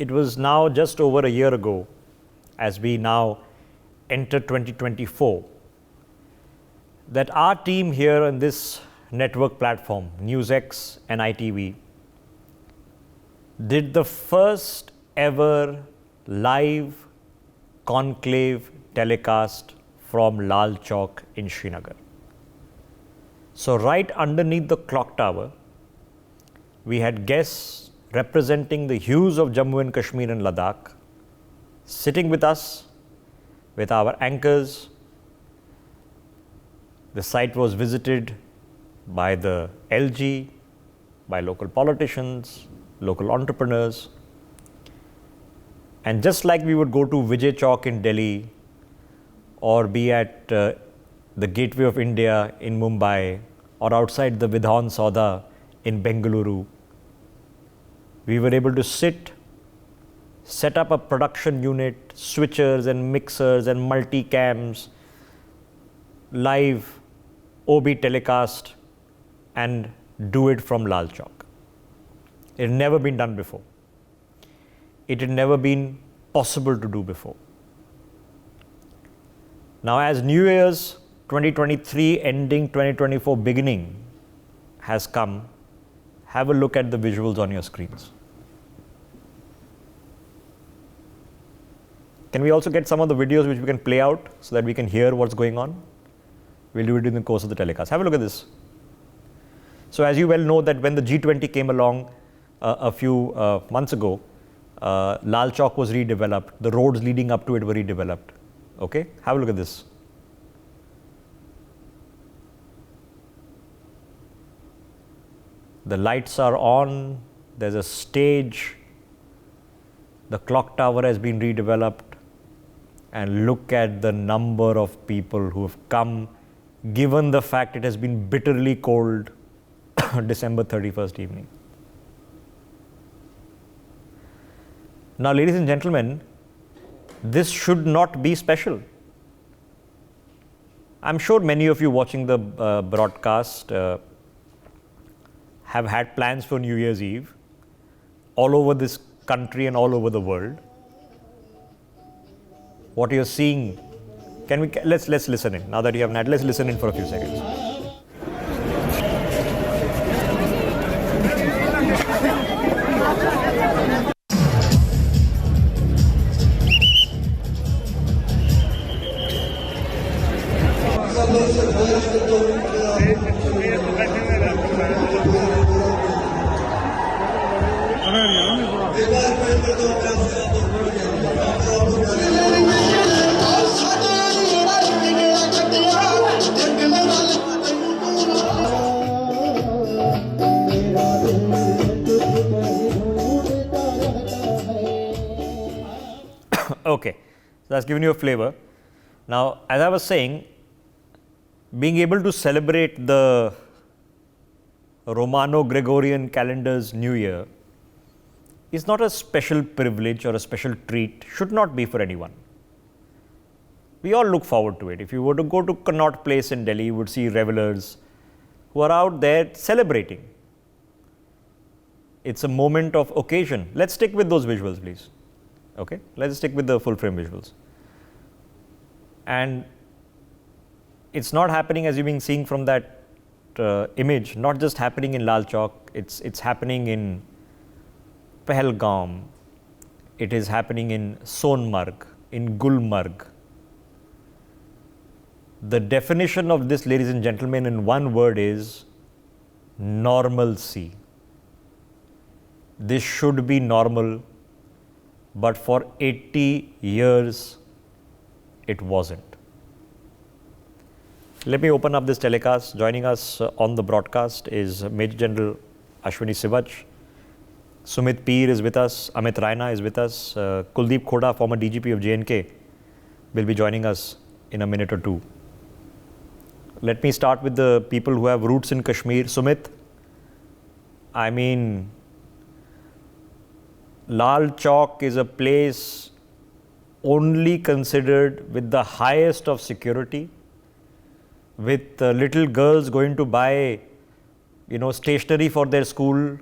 it was now just over a year ago, as we now enter 2024, that our team here on this network platform, NewsX and ITV, did the first ever live conclave telecast from Lal Chowk in Srinagar. So right underneath the clock tower, we had guests representing the hues of Jammu and Kashmir and Ladakh, sitting with us, with our anchors. The site was visited by the LG, by local politicians, local entrepreneurs. And just like we would go to Vijay Chowk in Delhi, or be at the Gateway of India in Mumbai, or outside the Vidhan Sauda in Bengaluru, we were able to set up a production unit, switchers and mixers and multicams, live OB telecast, and do it from Lal Chowk. It had never been done before. It had never been possible to do before. Now, as New Year's 2023 ending, 2024 beginning has come, have a look at the visuals on your screens. Can we also get some of the videos which we can play out so that we can hear what's going on? We'll do it in the course of the telecast. Have a look at this. So as you well know that when the G20 came along a few months ago, Lal Chowk was redeveloped. The roads leading up to it were redeveloped. Okay, have a look at this. The lights are on, there's a stage, the clock tower has been redeveloped, and look at the number of people who have come, given the fact it has been bitterly cold December 31st evening. Now, ladies and gentlemen, this should not be special. I'm sure many of you watching the broadcast have had plans for New Year's Eve all over this country and all over the world. What you're seeing, let's listen in. Now that you have had, let's listen in for a few seconds. Okay, so that's given you a flavor. Now, as I was saying, being able to celebrate the Romano-Gregorian calendar's New Year is not a special privilege or a special treat, should not be for anyone. We all look forward to it. If you were to go to Connaught Place in Delhi, you would see revelers who are out there celebrating. It's a moment of occasion. Let's stick with those visuals, please. Okay, let's stick with the full frame visuals. And it's not happening, as you've been seeing from that image, not just happening in Lal Chowk, it's happening in Pahalgam, it is happening in Sonmarg, in Gulmarg. The definition of this, ladies and gentlemen, in one word is normalcy. This should be normal, but for 80 years, it wasn't. Let me open up this telecast. Joining us on the broadcast is Major General Ashwini Sivach. Sumit Peer is with us. Amit Raina is with us. Kuldeep Khoda, former DGP of J&K, will be joining us in a minute or two. Let me start with the people who have roots in Kashmir. Sumit, I mean, Lal Chowk is a place only considered with the highest of security, with little girls going to buy, stationery for their school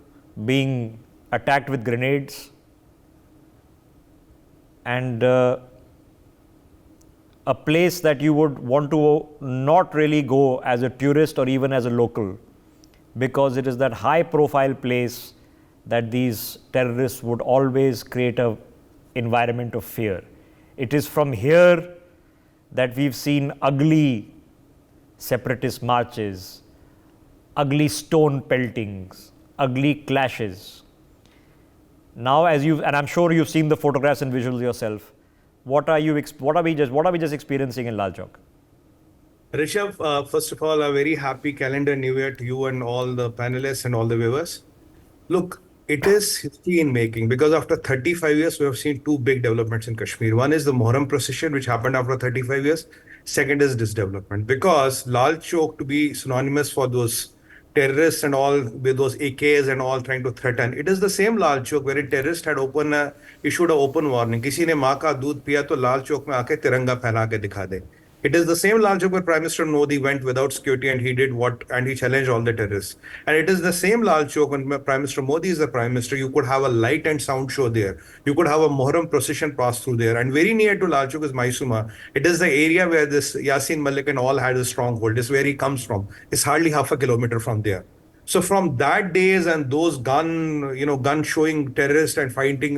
being attacked with grenades. and a place that you would want to not really go as a tourist or even as a local, because it is that high profile place that these terrorists would always create a environment of fear. It is from here that we've seen ugly separatist marches, ugly stone peltings, ugly clashes. Now, and I'm sure you've seen the photographs and visuals yourself, what are we just experiencing in Lal Chowk? Rishabh, first of all, a very happy calendar new year to you and all the panelists and all the viewers. Look, it is history in making because after 35 years, we have seen two big developments in Kashmir. One is the Muharram procession, which happened after 35 years. Second is this development. Because Lal Chowk, to be synonymous for those terrorists and all with those AKs and all trying to threaten, it is the same Lal Chowk where a terrorist had issued an open warning. किसी ने माँ का दूध पिया तो लाल चौक में आके तिरंगा फहरा के दिखा दे. It is the same Lal Chowk where Prime Minister Modi went without security and he challenged all the terrorists. And it is the same Lal Chowk when Prime Minister Modi is the Prime Minister, you could have a light and sound show there. You could have a Muharram procession pass through there. And very near to Lal Chowk is Maisuma. It is the area where this Yasin Malik and all had a stronghold. It's where he comes from. It's hardly half a kilometer from there. So from that days and those gun showing terrorists and firing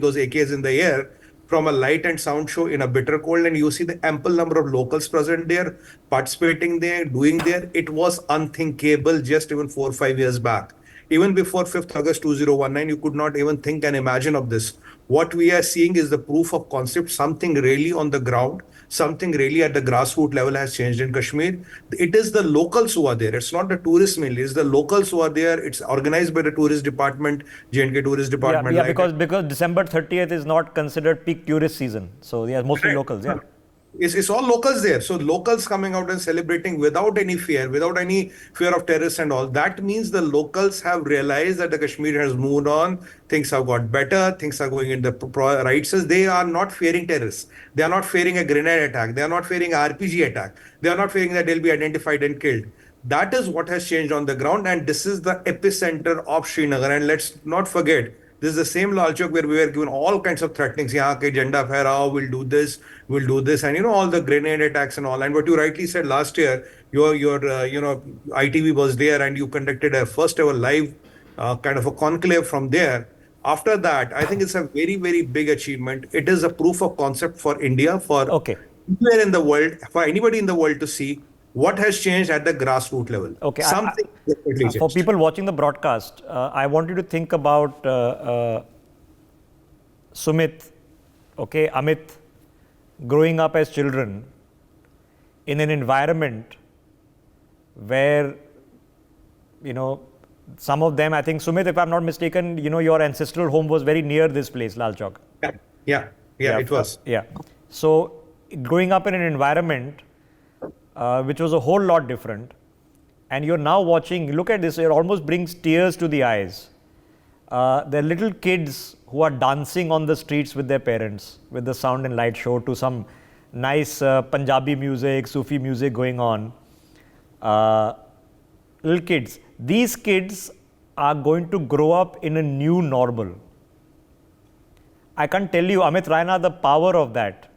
those AKs in the air, from a light and sound show in a bitter cold, and you see the ample number of locals present there, participating there, doing there. It was unthinkable just even 4 or 5 years back. Even before 5th August 2019, you could not even think and imagine of this. What we are seeing is the proof of concept, something really on the ground, something really at the grassroots level has changed in Kashmir. It is the locals who are there. It's not the tourists mainly. It's the locals who are there. It's organized by the tourist department, J&K tourist department. Yeah, because December 30th is not considered peak tourist season. So yeah, mostly locals. Yeah. It's all locals there. So locals coming out and celebrating without any fear of terrorists and all. That means the locals have realized that the Kashmir has moved on. Things have got better. Things are going in the right sense. They are not fearing terrorists. They are not fearing a grenade attack. They are not fearing an RPG attack. They are not fearing that they'll be identified and killed. That is what has changed on the ground. And this is the epicenter of Srinagar. And let's not forget, this is the same Lal Chowk where we were given all kinds of threatenings. Yahan ke janda fehrao, we'll do this, and all the grenade attacks and all. And what you rightly said last year, your ITV was there, and you conducted a first ever live kind of a conclave from there. After that, I think it's a very, very big achievement. It is a proof of concept for India, for anywhere in the world, for anybody in the world to see what has changed at the grassroots level. Okay. For people watching the broadcast, I want you to think about Sumit, Amit, growing up as children in an environment where, some of them, I think, Sumit, if I'm not mistaken, your ancestral home was very near this place, Lal Chowk. Yeah, it was. Yeah. So growing up in an environment which was a whole lot different, and you're now watching, look at this, it almost brings tears to the eyes. There are little kids who are dancing on the streets with their parents, with the sound and light show to some nice Punjabi music, Sufi music going on. Little kids. These kids are going to grow up in a new normal. I can't tell you, Amit Raina, the power of that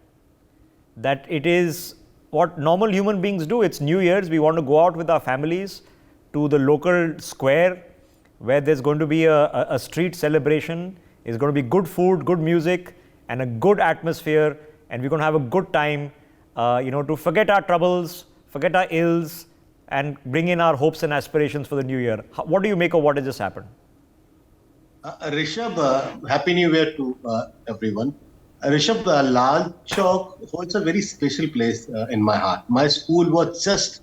it is what normal human beings do. It's New Year's. We want to go out with our families to the local square where there's going to be a street celebration. It's going to be good food, good music, and a good atmosphere. And we're going to have a good time, to forget our troubles, forget our ills, and bring in our hopes and aspirations for the new year. What do you make of what has just happened? Rishabh, Happy New Year to everyone. Rishabh, Lal Chowk holds a very special place in my heart. My school was just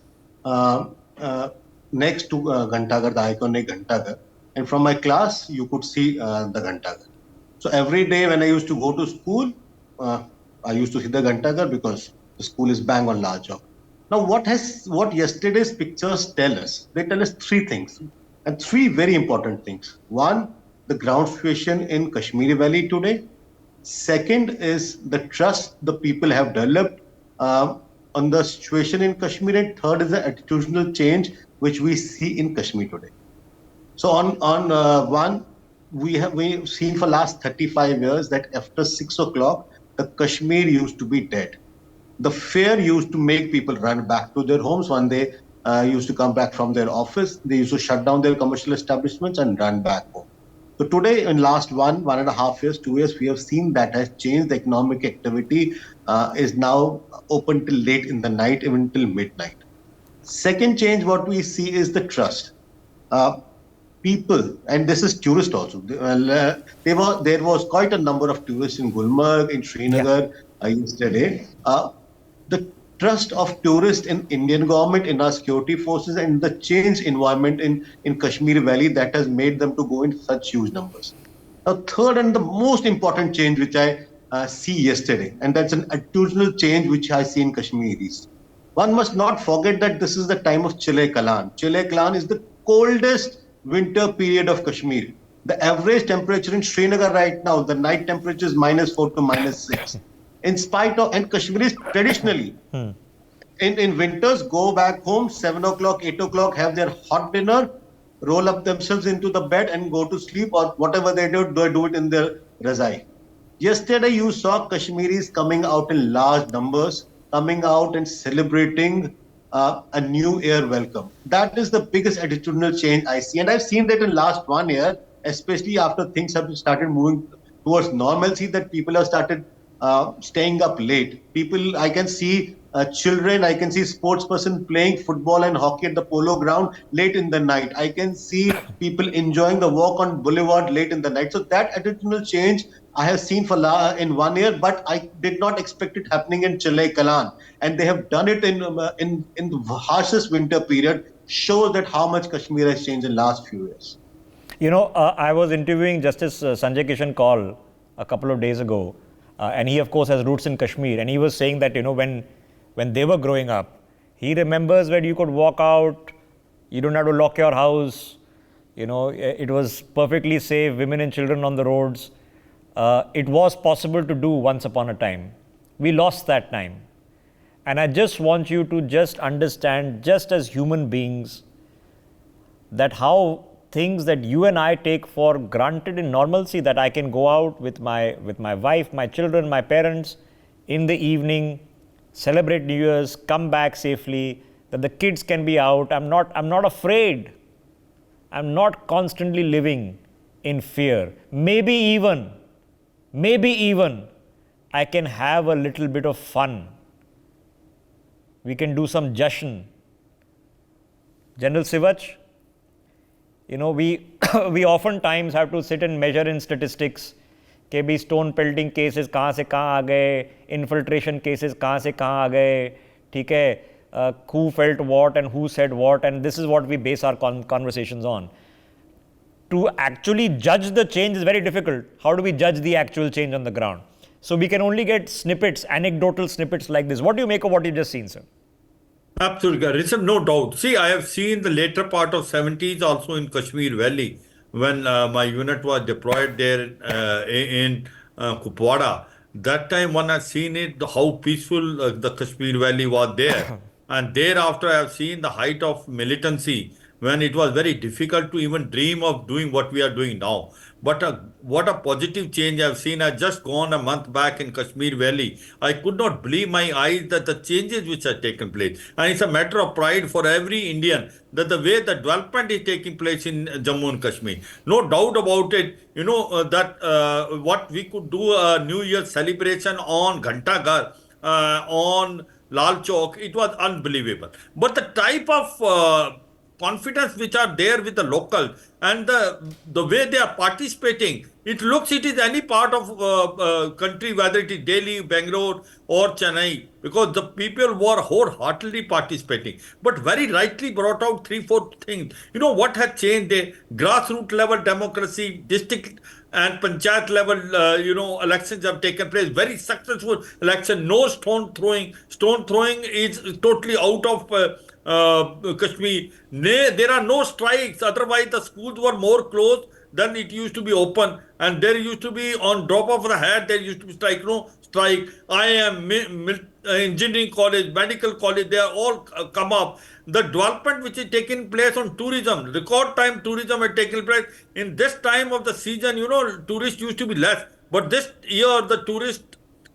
next to Ghantaghar, the iconic Ghantaghar. And from my class, you could see the Ghantaghar. So every day when I used to go to school, I used to see the Ghantaghar because the school is bang on Lal Chowk. Now, what yesterday's pictures tell us? They tell us three things, and three very important things. One, the ground situation in Kashmir Valley today. Second is the trust the people have developed on the situation in Kashmir, and third is the attitudinal change which we see in Kashmir today. So on one, we've seen for last 35 years that after 6 o'clock, the Kashmir used to be dead. The fear used to make people run back to their homes when they used to come back from their office. They used to shut down their commercial establishments and run back home. So today, in last 1.5 years, 2 years, we have seen that has changed. The economic activity is now open till late in the night, even till midnight. Second change, what we see is the trust. Uh, People, and this is tourist also. There was quite a number of tourists in Gulmarg, in Yeah. Srinagar yesterday. The trust of tourists in Indian government, in our security forces, and the change environment in Kashmir Valley that has made them to go in such huge numbers. Now, third and the most important change which I see yesterday, and that's an attitudinal change which I see in Kashmiris. One must not forget that this is the time of Chile Kalan. Chile Kalan is the coldest winter period of Kashmir. The average temperature in Srinagar right now, the night temperature is -4 to -6. In spite of, and Kashmiris traditionally in winters go back home 7 o'clock, 8 o'clock, have their hot dinner, roll up themselves into the bed and go to sleep, or whatever they do it in their razai. Yesterday, you saw Kashmiris coming out in large numbers, coming out and celebrating a new year welcome. That is the biggest attitudinal change I see. And I've seen that in last 1 year, especially after things have started moving towards normalcy, that people have started staying up late. People, I can see children, I can see sports person playing football and hockey at the polo ground late in the night. I can see people enjoying the walk on boulevard late in the night. So that attitudinal change I have seen in 1 year, but I did not expect it happening in Chile Kalan, and they have done it in the harshest winter period. Shows that how much Kashmir has changed in last few years. I was interviewing Justice Sanjay Kishan Kaul a couple of days ago, and he, of course, has roots in Kashmir. And he was saying that, when they were growing up, he remembers when you could walk out, you don't have to lock your house. It was perfectly safe, women and children on the roads. It was possible to do once upon a time. We lost that time. And I just want you to just understand, just as human beings, that how things that you and I take for granted in normalcy, that I can go out with my wife, my children, my parents in the evening, celebrate New Year's, come back safely, that the kids can be out. I'm not afraid. I'm not constantly living in fear. Maybe even I can have a little bit of fun. We can do some jashan. General Sivach, we we oftentimes have to sit and measure in statistics कि भी stone pelting cases कहाँ से कहाँ आ गए, infiltration cases कहाँ से कहाँ आ गए, ठीक है, who felt what and who said what, and this is what we base our conversations on. To actually judge the change is very difficult. How do we judge the actual change on the ground? So we can only get snippets, anecdotal snippets like this. What do you make of what you've just seen, sir? Absolutely, Rishabh, no doubt. See, I have seen the later part of 70s also in Kashmir Valley when my unit was deployed there in Kupwara. That time when I seen it, how peaceful the Kashmir Valley was there. And thereafter, I have seen the height of militancy when it was very difficult to even dream of doing what we are doing now. But what a positive change I've seen. I just gone a month back in Kashmir Valley. I could not believe my eyes that the changes which have taken place. And it's a matter of pride for every Indian that the way the development is taking place in Jammu and Kashmir. No doubt about it. That what we could do a New Year celebration on Ghantaghar, on Lal Chowk, it was unbelievable. But the type of confidence which are there with the local and the way they are participating, it looks it is any part of country, whether it is Delhi, Bangalore or Chennai, because the people were wholeheartedly participating. But very rightly brought out three, four things. What has changed? The grassroots level democracy, district and panchayat level, elections have taken place. Very successful election. No stone throwing. Stone throwing is totally out of Kashmir. There are no strikes. Otherwise, the schools were more closed then it used to be open, and there used to be on drop of the hat, there used to be strike, strike. I am engineering college, medical college, they are all come up. The development which is taking place on tourism, record time tourism had taken place. In this time of the season, tourists used to be less. But this year, the tourists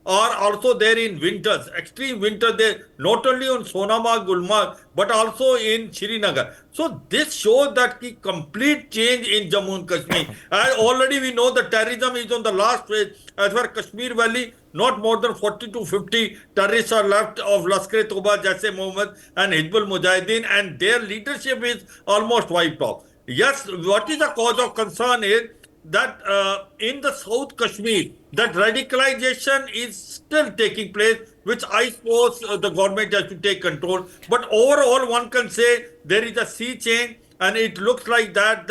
are also there in winters, extreme winter there, not only on Sonamag, Gulmarg, but also in Srinagar. So this shows that the complete change in Jammu and Kashmir. And already we know that terrorism is on the last phase. As far as Kashmir Valley, not more than 40 to 50 terrorists are left of Lashkar-e-Toba, Jaise Mohammed and Hizbul Mujahideen, and their leadership is almost wiped off. Yes, what is the cause of concern is that in the South Kashmir, that radicalization is still taking place, which I suppose the government has to take control. But overall, one can say there is a sea change, and it looks like that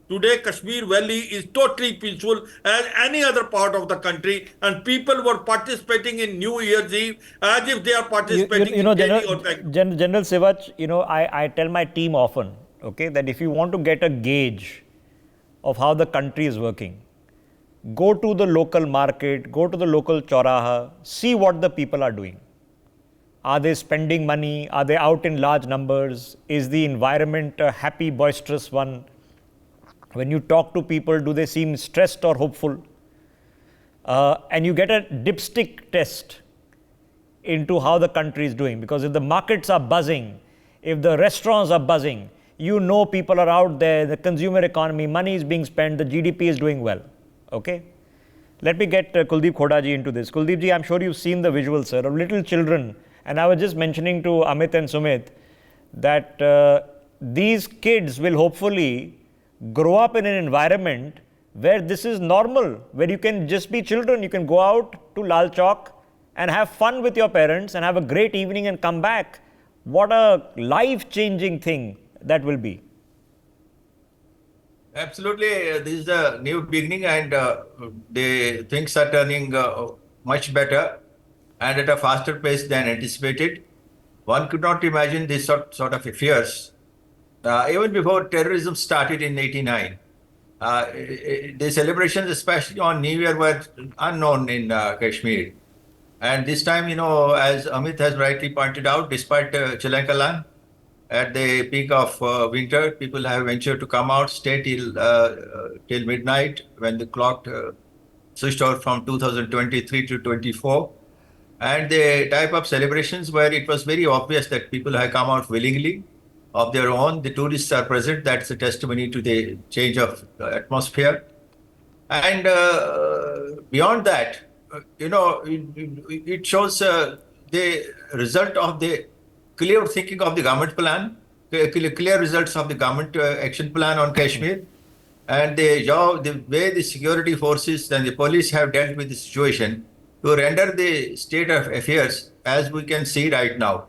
today Kashmir Valley is totally peaceful as any other part of the country, and people were participating in New Year's Eve as if they are participating in Delhi or Bangalore. General Sivach, I tell my team often, okay, that if you want to get a gauge of how the country is working, go to the local market, go to the local chauraha, see what the people are doing. Are they spending money? Are they out in large numbers? Is the environment a happy, boisterous one? When you talk to people, do they seem stressed or hopeful? And you get a dipstick test into how the country is doing. Because if the markets are buzzing, if the restaurants are buzzing, people are out there, the consumer economy, money is being spent, the GDP is doing well. Okay? Let me get Kuldeep Khodaji into this. Kuldeep ji, I'm sure you've seen the visuals, sir, of little children. And I was just mentioning to Amit and Sumit that these kids will hopefully grow up in an environment where this is normal, where you can just be children. You can go out to Lal Chowk and have fun with your parents and have a great evening and come back. What a life-changing thing that will be. Absolutely, this is a new beginning, and the things are turning much better and at a faster pace than anticipated. One could not imagine this sort of affairs. Even before terrorism started in '89, the celebrations, especially on New Year, were unknown in Kashmir. And this time, as Amit has rightly pointed out, despite Chilankalan, at the peak of winter, people have ventured to come out, stay till midnight when the clock switched out from 2023 to 24. And the type of celebrations where it was very obvious that people have come out willingly of their own. The tourists are present. That's a testimony to the change of atmosphere. And beyond that, it shows the result of the clear thinking of the government plan, clear results of the government action plan on Kashmir, and the way the security forces and the police have dealt with the situation to render the state of affairs as we can see right now.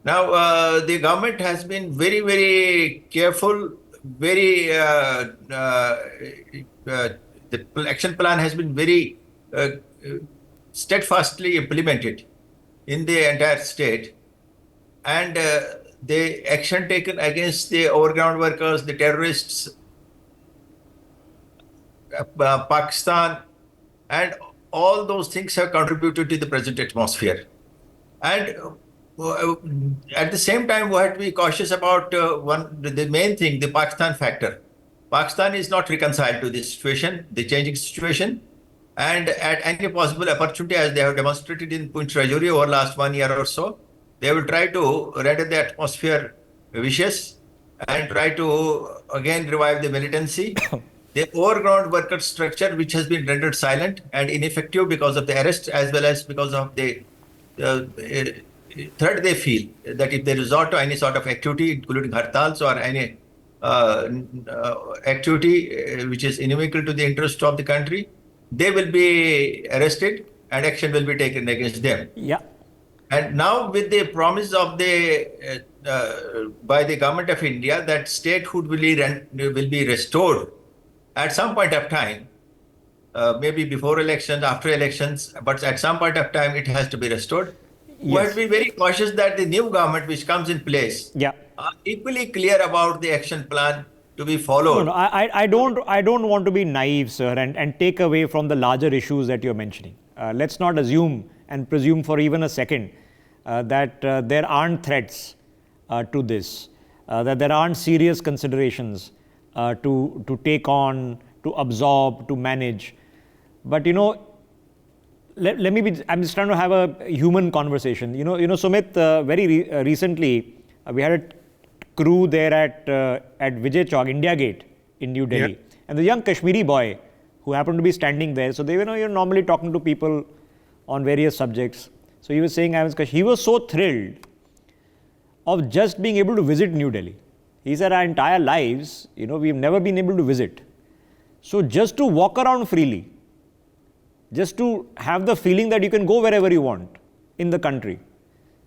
Now, the government has been very, very careful, the action plan has been very steadfastly implemented in the entire state. And the action taken against the overground workers, the terrorists, Pakistan, and all those things have contributed to the present atmosphere. And at the same time, we have to be cautious about the main thing, the Pakistan factor. Pakistan is not reconciled to this situation, the changing situation. And at any possible opportunity, as they have demonstrated in Poonch Rajouri over the last 1 year or so, they will try to render the atmosphere vicious and try to again revive the militancy. The overground worker structure, which has been rendered silent and ineffective because of the arrest as well as because of the threat they feel that if they resort to any sort of activity, including hartals or any activity which is inimical to the interest of the country, they will be arrested and action will be taken against them. Yeah. And now with the promise of by the government of India that statehood will be restored at some point of time, maybe before elections, after elections, but at some point of time it has to be restored. Yes. We have to be very cautious that the new government which comes in place are equally clear about the action plan to be No, followed. no, I don't want to be naive, sir, and take away from the larger issues that you're mentioning. Let's not assume and presume for even a second that there aren't threats to this, that there aren't serious considerations to take on, to absorb, to manage. But let me be. I'm just trying to have a human conversation. Sumit. Recently, we had a crew there at Vijay Chowk, India Gate in New Delhi, Yeah. and the young Kashmiri boy who happened to be standing there. So they were, normally talking to people on various subjects. So he was saying, he was so thrilled of just being able to visit New Delhi. He said, our entire lives, we've never been able to visit. So just to walk around freely, just to have the feeling that you can go wherever you want in the country.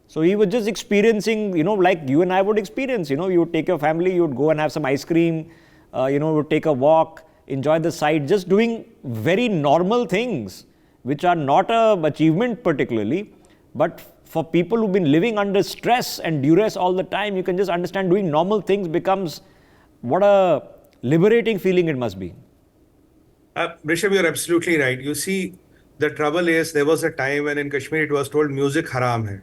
So he was just experiencing, like you and I would experience, you would take your family, you would go and have some ice cream, would take a walk, enjoy the sight, just doing very normal things, which are not an achievement particularly, but for people who've been living under stress and duress all the time, you can just understand doing normal things becomes what a liberating feeling it must be. Rishabh, you're absolutely right. You see, the trouble is there was a time when in Kashmir it was told music haram hai.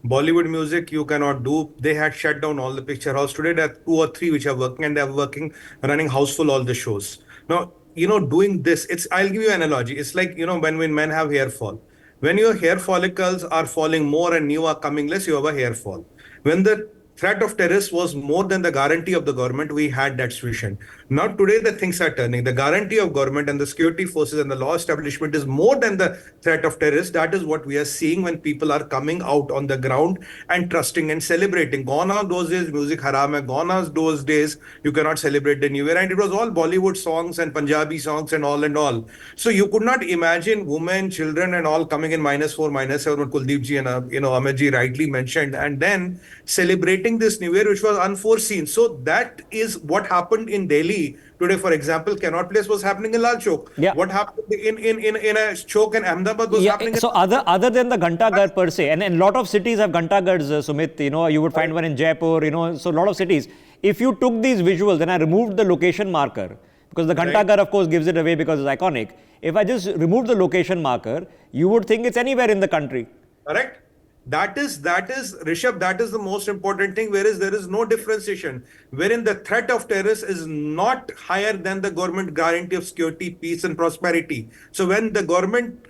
Bollywood music you cannot do. They had shut down all the picture halls. Today there are two or three which are working and they are working, running houseful all the shows. Now, doing this, I'll give you an analogy. It's like, when men have hair fall. When your hair follicles are falling more and new are coming less, you have a hair fall. When the threat of terrorists was more than the guarantee of the government, we had that situation. Now today the things are turning. The guarantee of government and the security forces and the law establishment is more than the threat of terrorists. That is what we are seeing when people are coming out on the ground and trusting and celebrating. Gone are those days, music haram hai. Gone are those days, you cannot celebrate the New Year. And it was all Bollywood songs and Punjabi songs and all and all. So you could not imagine women, children and all coming in -4, -7, what Kuldeep ji and Amit ji rightly mentioned. And then celebrating this New Year, which was unforeseen. So that is what happened in Delhi today. For example, Connaught Place was happening in Lal Chowk. Yeah. What happened in a chowk in Ahmedabad was happening. So other than the Ghanta per se, and a lot of cities have Ghanta Gars, Sumit, you would find one in Jaipur, so a lot of cities. If you took these visuals and I removed the location marker, because the Ghanta Gar of course gives it away because it's iconic. If I just remove the location marker, you would think it's anywhere in the country. Correct. That is Rishabh, that is the most important thing, whereas there is no differentiation, wherein the threat of terrorists is not higher than the government guarantee of security, peace and prosperity. So when the government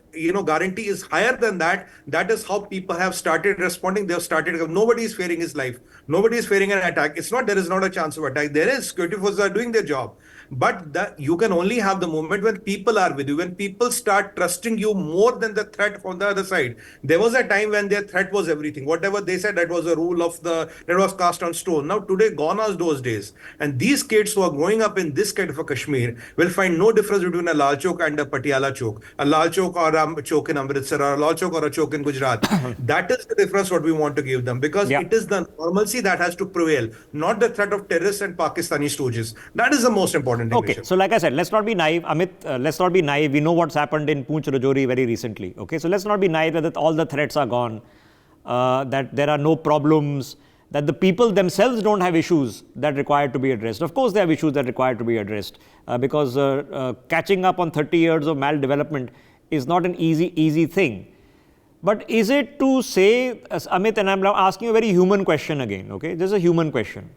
guarantee is higher than that, that is how people have started responding. They have started, nobody is fearing his life, nobody is fearing an attack. It's not, there is not a chance of attack. There is, security forces are doing their job. But you can only have the moment when people are with you, when people start trusting you more than the threat from the other side. There was a time when their threat was everything. Whatever they said, that was a rule that was cast on stone. Now today, gone are those days. And these kids who are growing up in this kind of a Kashmir will find no difference between a Lal Chowk and a Patiala Chowk, a Lal Chowk or a Chowk in Amritsar, or a Lal Chowk or a Chowk in Gujarat. That is the difference what we want to give them, because it is the normalcy that has to prevail, not the threat of terrorists and Pakistani stooges. That is the most important thing. Okay, so like I said, let's not be naive, Amit. Let's not be naive. We know what's happened in Poonch Rajouri very recently. Okay, so let's not be naive that all the threats are gone, that there are no problems, that the people themselves don't have issues that require to be addressed. Of course, they have issues that require to be addressed because catching up on 30 years of maldevelopment is not an easy thing. But is it to say, Amit, and I'm asking you a very human question again, okay? This is a human question.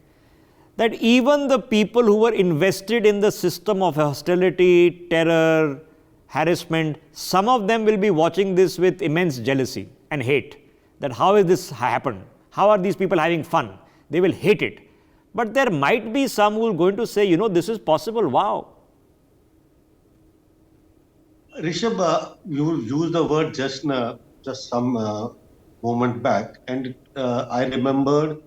That even the people who were invested in the system of hostility, terror, harassment, some of them will be watching this with immense jealousy and hate. That how has this happened? How are these people having fun? They will hate it. But there might be some who are going to say, this is possible, wow. Rishabh, you used the word just some moment back, and I remembered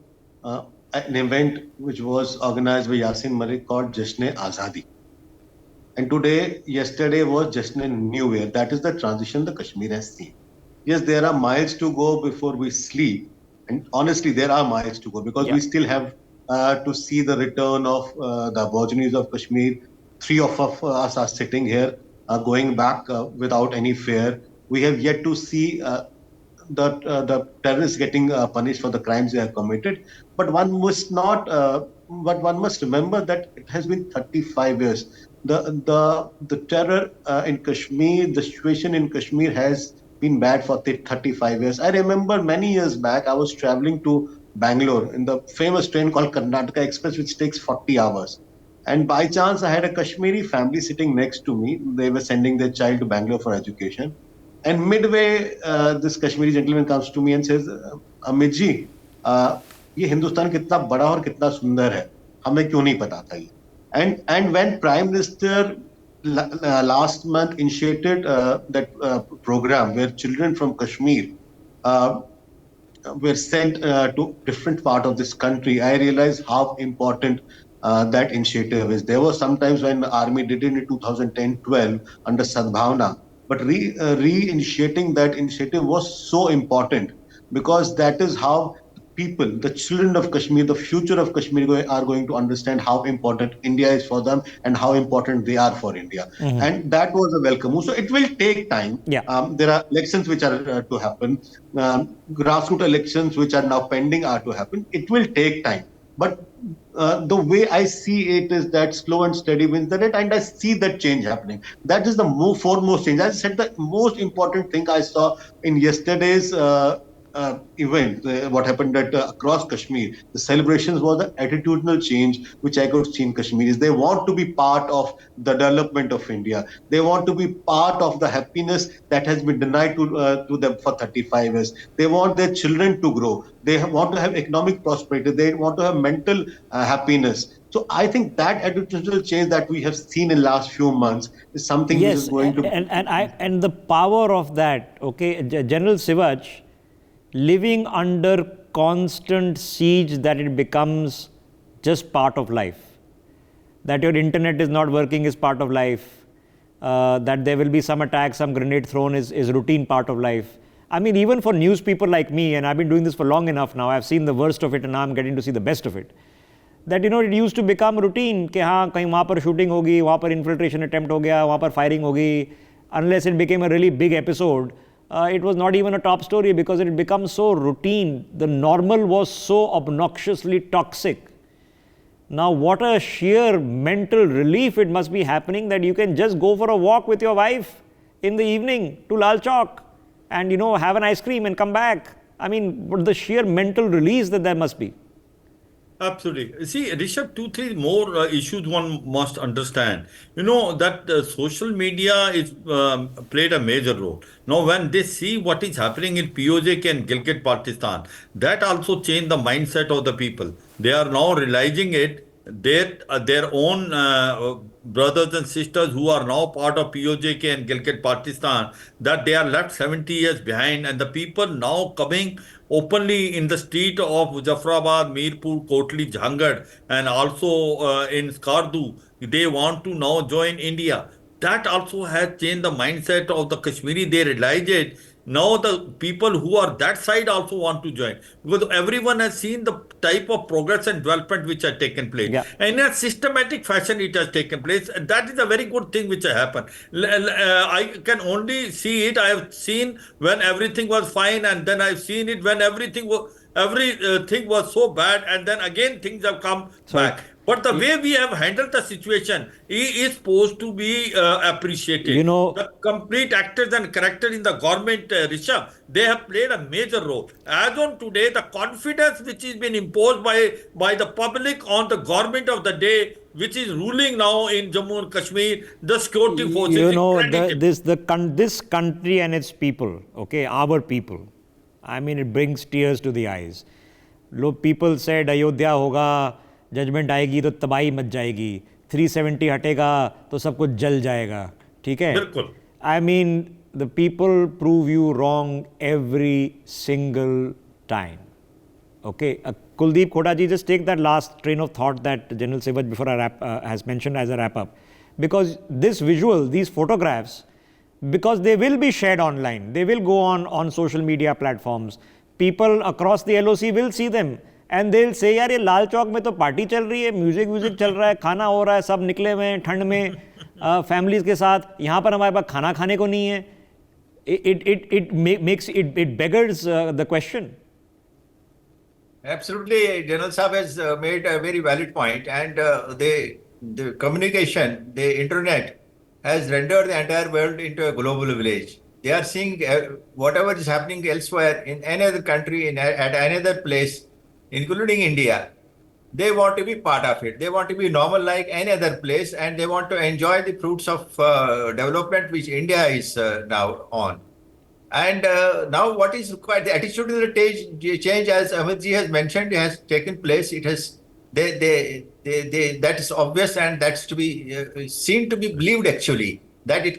an event which was organized by Yasin Malik called Jashne Azadi. And yesterday was Jashne New Year. That is the transition the Kashmir has seen. Yes, there are miles to go before we sleep. And honestly, there are miles to go because we still have to see the return of the Aborigines of Kashmir. 3 of us are sitting here, going back without any fear. We have yet to see the terrorists getting punished for the crimes they have committed. But one must remember that it has been 35 years. The terror in Kashmir, the situation in Kashmir has been bad for 35 years. I remember many years back, I was traveling to Bangalore in the famous train called Karnataka Express, which takes 40 hours. And by chance, I had a Kashmiri family sitting next to me. They were sending their child to Bangalore for education. And midway, this Kashmiri gentleman comes to me and says, Amit ji, ये हिंदुस्तान कितना बड़ा और कितना सुंदर है, हमें क्यों नहीं पता था ये. And when Prime Minister last month initiated that program where children from Kashmir uh, were sent to different part of this country, I realized how important that initiative is. There were some times when the army did it in 2010-12 under Sadbhavna, but reinitiating that initiative was so important because that is how people, the children of Kashmir, the future of Kashmir are going to understand how important India is for them and how important they are for India. And that was a welcome move. So it will take time. Yeah. There are elections which are to happen. Grassroots elections which are now pending are to happen. It will take time. But the way I see it is that slow and steady wins the race, and I see that change happening. That is the foremost change. As I said, the most important thing I saw in yesterday's event, what happened at across Kashmir, the celebrations was the attitudinal change which I could see in Kashmiris. They want to be part of the development of India. They want to be part of the happiness that has been denied to them for 35 years. They want their children to grow. They want to have economic prosperity. They want to have mental happiness. So I think that attitudinal change that we have seen in last few months is something which is going to and the power of that. Okay, General Sivaj, living under constant siege that it becomes just part of life, that your internet is not working is part of life, that there will be some attack, some grenade thrown is routine part of life. I mean, even for news people like me, and I've been doing this for long enough now, I've seen the worst of it and now I'm getting to see the best of it. That, you know, it used to become routine कि हाँ कहीं वहाँ पर shooting होगी, वहाँ पर infiltration attempt हो गया, वहाँ पर firing होगी. Unless it became a really big episode, it was not even a top story because it becomes so routine. The normal was so obnoxiously toxic. Now, what a sheer mental relief it must be happening that you can just go for a walk with your wife in the evening to Lal Chowk and, you know, have an ice cream and come back. I mean, the sheer mental release that there must be. Absolutely. See, Rishabh, two, three more issues one must understand. You know that social media is played a major role. Now, when they see what is happening in POJK and Gilgit-Baltistan, that also changed the mindset of the people. They are now realizing it. Their own brothers and sisters who are now part of POJK and Gilgit-Baltistan, that they are left 70 years behind, and the people now coming openly in the street of Muzaffarabad, Mirpur, Kotli, Jhangadh, and also in Skardu, they want to now join India. That also has changed the mindset of the Kashmiri. They realize it. Now the people who are that side also want to join because everyone has seen the type of progress and development which has taken place. Yeah. And in a systematic fashion it has taken place. And that is a very good thing which has happened. I can only see it. I have seen when everything was fine, and then I've seen it when everything was so bad, and then again things have come back. But the way we have handled the situation is supposed to be appreciated. You know, the complete actors and characters in the government, Rishabh, they have played a major role. As on today, the confidence which has been imposed by the public on the government of the day, which is ruling now in Jammu and Kashmir, the security forces. You know, this country and its people, okay, our people, I mean, it brings tears to the eyes. People said, Ayodhya hoga, judgement आएगी तो तबाही much जाएगी, 370 हटेगा तो सब कुछ जल जाएगा, ठीक है? बिल्कुल. I mean, the people prove you wrong every single time. Okay, Kuldeep Khodaji, just take that last train of thought that General Sivaj before I has mentioned as a wrap up, because this visual, these photographs, because they will be shared online, they will go on social media platforms. People across the LOC will see them. And they will say यार ये लाल चौक में तो party चल रही है, music चल रहा है, खाना हो रहा है, सब निकले हुए हैं ठंड में फैमिलीज के साथ, यहाँ पर हमारे पास खाना खाने को नहीं है. it beggars the question. Absolutely, General Saab has made a very valid point, and the communication, the internet, has rendered the entire world into a global village. They are seeing whatever is happening elsewhere in any other country, at any other place, including India. They want to be part of it. They want to be normal like any other place, and they want to enjoy the fruits of development which India is now on. And now, what is required? The attitudinal change, as Amitji has mentioned, has taken place. It has, that is obvious, and that's to be seen to be believed actually. That the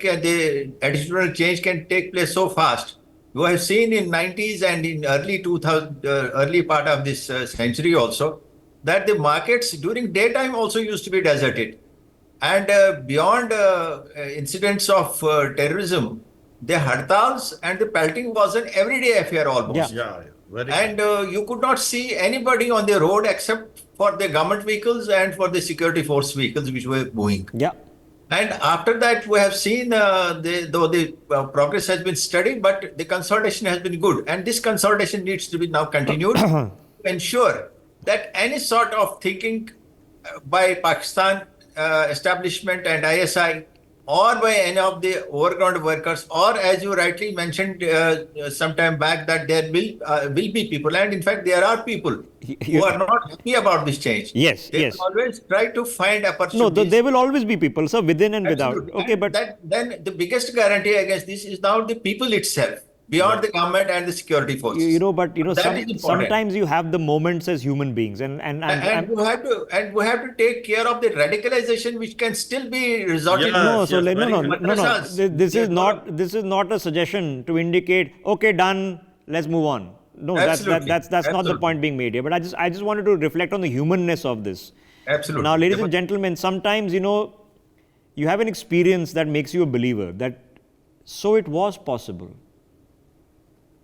attitudinal change can take place so fast. You have seen in 90s and in early 2000, early part of this century also, that the markets during daytime also used to be deserted. And beyond incidents of terrorism, the hartals and the pelting was an everyday affair almost. Yeah, very And you could not see anybody on the road except for the government vehicles and for the security force vehicles which were moving. Yeah. And after that, we have seen, though the progress has been steady, but the consolidation has been good. And this consolidation needs to be now continued to ensure that any sort of thinking by Pakistan establishment and ISI, or by any of the overground workers, or as you rightly mentioned some time back, that there will be people, and in fact there are people who are not happy about this change. Yes, They yes. will always try to find No, opportunities. there will always be people, so within and without. Absolutely. Okay, And but then the biggest guarantee against this is now the people itself, beyond the government and the security forces. but That is important. sometimes you have the moments as human beings, and And we have to take care of the radicalization which can still be resorted Yeah. to. no, so Yes, no, no, very no, good. no, no. Madrasas, This is they not. This is not a suggestion to indicate. Okay, done. Let's move on. No, Absolutely. that's not the Absolutely. point being made here. But I just wanted to reflect on the humanness of this. Absolutely. Now, ladies and gentlemen, sometimes you have an experience that makes you a believer. That so it was possible.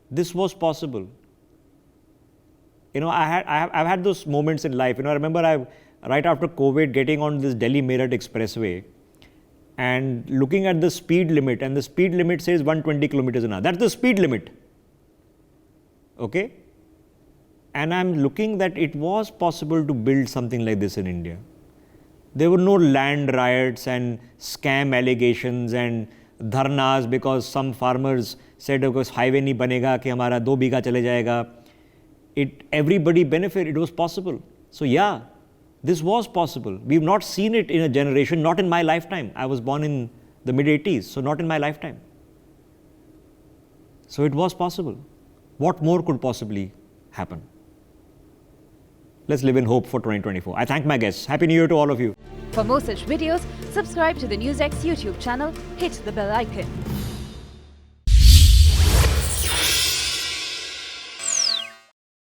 This was possible. I've had those moments in life. I remember right after COVID getting on this Delhi Meerut expressway and looking at the speed limit, and the speed limit says 120 kilometers an hour. That's the speed limit. Okay? And I'm looking that it was possible to build something like this in India. There were no land riots and scam allegations and dharnas because some farmers said because highway nahi banega कि हमारा 2 बीघा चले जाएगा. Everybody benefited. It was possible. So yeah, this was possible. We've not seen it in a generation, not in my lifetime. I was born in the mid-80s, so not in my lifetime. So it was possible. What more could possibly happen? Let's live in hope for 2024. I thank my guests. Happy New Year to all of you. For more such videos, subscribe to the NewsX YouTube channel, hit the bell icon.